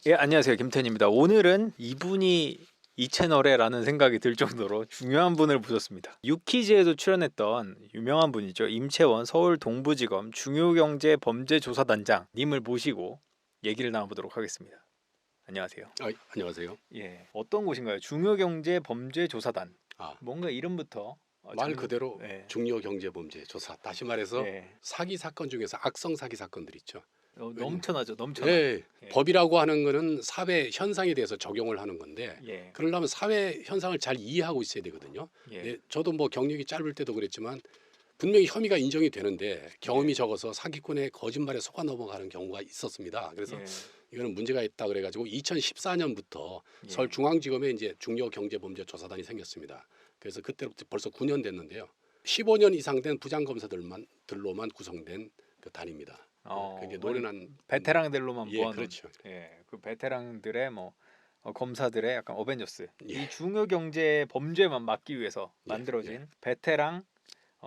예, 안녕하세요. 김태현입니다. 오늘은 이분이 이 채널에라는 생각이 들 정도로 중요한 분을 모셨습니다. 유퀴즈에도 출연했던 유명한 분이죠. 임채원 서울 동부지검 중요경제범죄조사단장 님을 모시고 얘기를 나눠보도록 하겠습니다. 안녕하세요. 안녕하세요. 예, 어떤 곳인가요? 중요경제범죄조사단. 아, 뭔가 이름부터 말 그대로 예, 중요 경제 범죄 조사. 다시 말해서 예, 사기 사건 중에서 악성 사기 사건들 있죠. 넘쳐나죠. 넘쳐나. 예, 예, 법이라고 하는 거는 사회 현상에 대해서 적용을 하는 건데 예, 그러려면 사회 현상을 잘 이해하고 있어야 되거든요. 예, 예, 저도 뭐 경력이 짧을 때도 그랬지만 분명히 혐의가 인정이 되는데 경험이 적어서 사기꾼의 거짓말에 속아 넘어가는 경우가 있었습니다. 그래서 예, 이거는 문제가 있다 그래가지고 2014년부터 예. 서울중앙지검에 이제 중요경제범죄조사단이 생겼습니다. 그래서 그때부터 벌써 9년 됐는데요. 15년 이상 된 부장검사들로만 구성된 그 단입니다. 그게 노련한 베테랑들로만 예, 모아놓은 그렇죠. 예, 그 베테랑들의 뭐 검사들의 약간 어벤져스 예, 이 중요 경제 범죄만 막기 위해서 예, 만들어진 베테랑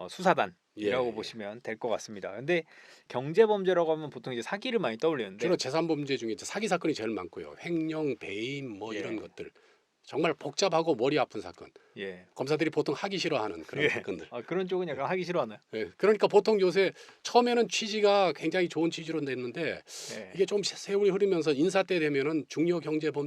수사단이라고 예, 예. 보시면 될 것 같습니다. 근데 경제 범죄라고 하면 보통 이제 사기를 많이 떠올리는데 주로 재산범죄 중에 이제 사기 사건이 제일 많고요. 횡령, 배임 뭐 예, 이런 것들 정말 복잡하고 머리 아픈 사건. 예, 검사들이 보통 하기 싫어하는 그런 예. 사건들. 그런 쪽은 약간 하기 싫어하나요? 예, 그러니까 보통 요새 처음에는 취지가 굉장히 좋은 취지로 냈는데 예. 이게 좀 세월이 흐르면서 인사 때 되면은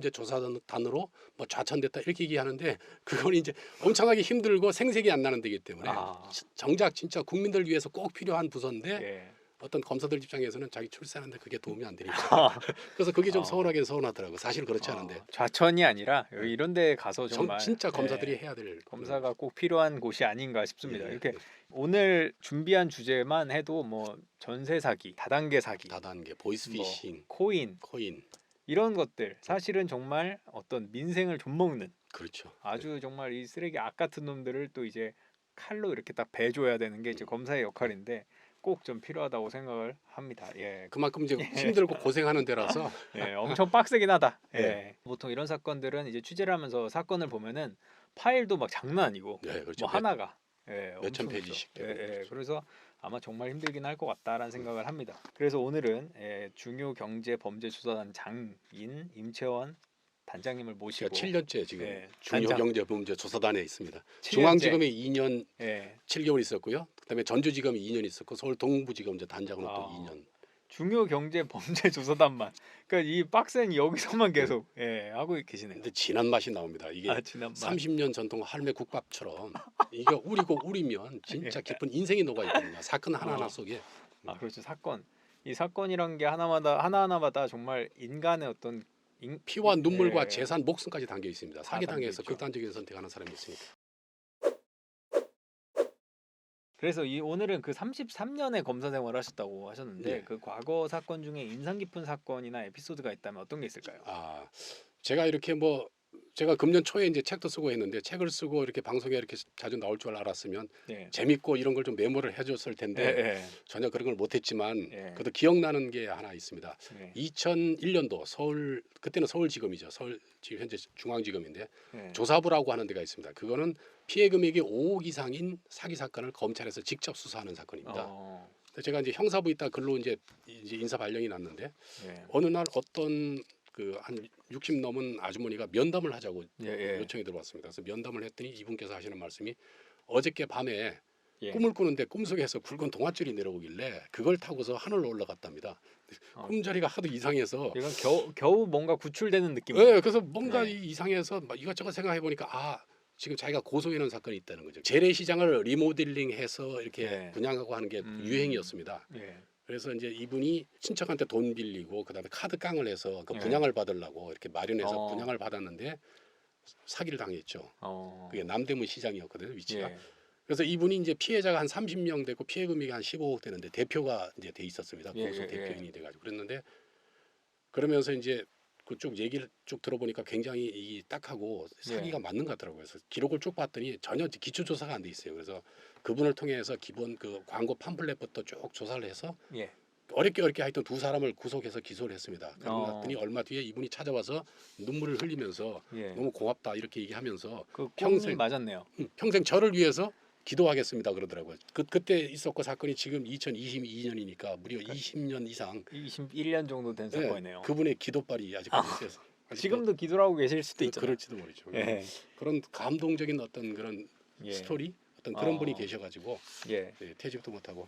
중요경제범죄조사단으로 뭐 좌천됐다 이렇게 얘기하는데 그건 이제 엄청나게 힘들고 생색이 안 나는 데기 때문에 아, 정작 진짜 국민들 위해서 꼭 필요한 부서인데 예. 어떤 검사들 입장에서는 자기 출세하는데 그게 도움이 안 되니까 아, 그래서 그게 좀 어. 서운하긴 서운하더라고. 사실 그렇지 않은데 좌천이 아니라 여기 이런 데 가서 정말 진짜 검사들이 예. 해야 될 검사가 꼭 필요한 곳이 아닌가 싶습니다. 예, 이렇게 예. 오늘 준비한 주제만 해도 뭐 전세 사기, 다단계 사기, 다단계, 뭐 보이스피싱, 코인 코인 이런 것들 사실은 정말 어떤 민생을 좀먹는 그렇죠. 아주 정말 이 쓰레기 악 같은 놈들을 또 이제 칼로 이렇게 딱 베줘야 되는 게 이제 검사의 역할인데 꼭 좀 필요하다고 생각을 합니다. 예. 그만큼 이제 힘들고 고생하는 데라서 예, 엄청 빡세긴 하다. 예. 예. 보통 이런 사건들은 이제 취재를 하면서 사건을 보면은 파일도 막 장난 아니고 네, 그렇죠. 뭐 하나가 예, 몇천 엄청 페이지씩 있죠. 되고 예, 그렇죠. 그래서 아마 정말 힘들긴 할 것 같다라는 생각을 합니다. 그래서 오늘은 중요 경제 범죄 조사단 장인 임채원 단장님을 제가 모시고 7년째 지금 예, 단장 중요경제범죄조사단에 있습니다. 7년째 중앙지검에 2년 예. 7개월 있었고요. 그다음에 전주지검에 2년 있었고 서울 동부지검 이제 단장으로 또 아, 2년. 중요 경제 범죄 조사단만 그러니까 이 빡센 여기서만 계속 하고 계시네요. 근데 진한 맛이 나옵니다. 이게 지난번 30년 전통 할매 국밥처럼 이게 우리고 우리면 진짜 깊은 인생이 녹아 있거든요. 사건 하나하나 어. 속에. 그렇죠. 사건. 이 사건이란 게 하나마다 하나하나마다 정말 인간의 어떤 피와 눈물과 예, 재산, 목숨까지 담겨 있습니다. 다 사기당해서 담겨 있죠. 극단적인 선택하는 사람이 있으니까. 그래서 이 오늘은 그 33년의 검사 생활을 하셨다고 하셨는데 예. 그 과거 사건 중에 인상 깊은 사건이나 에피소드가 있다면 어떤 게 있을까요? 제가 이렇게 뭐 제가 금년 초에 이제 책도 쓰고 했는데 책을 쓰고 이렇게 방송에 이렇게 자주 나올 줄 알았으면 예. 재밌고 이런 걸 좀 메모를 해줬을 예, 텐데 예, 전혀 그런 걸 못했지만 예. 그래도 기억나는 게 하나 있습니다. 예. 2001년도 서울 그때는 서울지검이죠. 서울 지금 현재 중앙지검인데 예. 조사부라고 하는 데가 있습니다. 그거는 피해 금액이 5억 이상인 사기 사건을 검찰에서 직접 수사하는 사건입니다. 근데 제가 이제 형사부 있다 글로 이제 인사 발령이 났는데 예. 어느 날 어떤 그 한 60 넘은 아주머니가 면담을 하자고 예, 예. 요청이 들어왔습니다. 그래서 면담을 했더니 이분께서 하시는 말씀이 어저께 밤에 예. 꿈을 꾸는데 꿈속에서 굵은 동아줄이 내려오길래 그걸 타고서 하늘로 올라갔답니다. 어. 꿈자리가 하도 이상해서 이건 겨우 뭔가 구출되는 느낌. 네, 그래서 뭔가 네. 이상해서 막 이것저것 생각해 보니까 지금 자기가 고소해놓은 사건이 있다는 거죠. 재래시장을 리모델링해서 이렇게 네. 분양하고 하는 게 유행이었습니다. 예. 그래서 이제 이분이 친척한테 돈 빌리고 그다음에 카드 깡을 해서 그 네. 분양을 받으려고 이렇게 마련해서 어. 분양을 받았는데 사기를 당했죠. 그게 남대문 시장이었거든요, 위치가. 예. 그래서 이분이 이제 피해자가 한 30명 되고 피해 금액이 한 15억 되는데 대표가 이제 돼 있었습니다. 예, 고소 예, 대표인이 돼가지고 그랬는데 그러면서 이제 그쪽 얘기를 쭉 들어보니까 굉장히 이 딱하고 사기가 맞는 것 같더라고요. 그래서 기록을 쭉 봤더니 전혀 기초 조사가 안 돼 있어요. 그래서 그분을 통해서 기본 그 광고 팜플렛부터 쭉 조사를 해서 예. 어렵게 하여튼 두 사람을 구속해서 기소를 했습니다. 그러고 어. 났더니 얼마 뒤에 이분이 찾아와서 눈물을 흘리면서 예. 너무 고맙다 이렇게 얘기하면서 그 꿈이 평생 맞았네요. 평생 저를 위해서 기도하겠습니다 그러더라고요. 그때 있었고 사건이 지금 2022년이니까 무려 20년 이상 21년 정도 된 사건이네요. 그분의 기도발이 아직까지 있어요. 지금도 기도를 하고 계실 수도 있잖아요. 그럴지도 모르죠. 예. 그런 감동적인 어떤 그런 예. 스토리 어떤 그런 어. 분이 계셔가지고 예. 퇴직도 못하고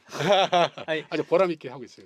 아니, 아주 보람 있게 하고 있어요.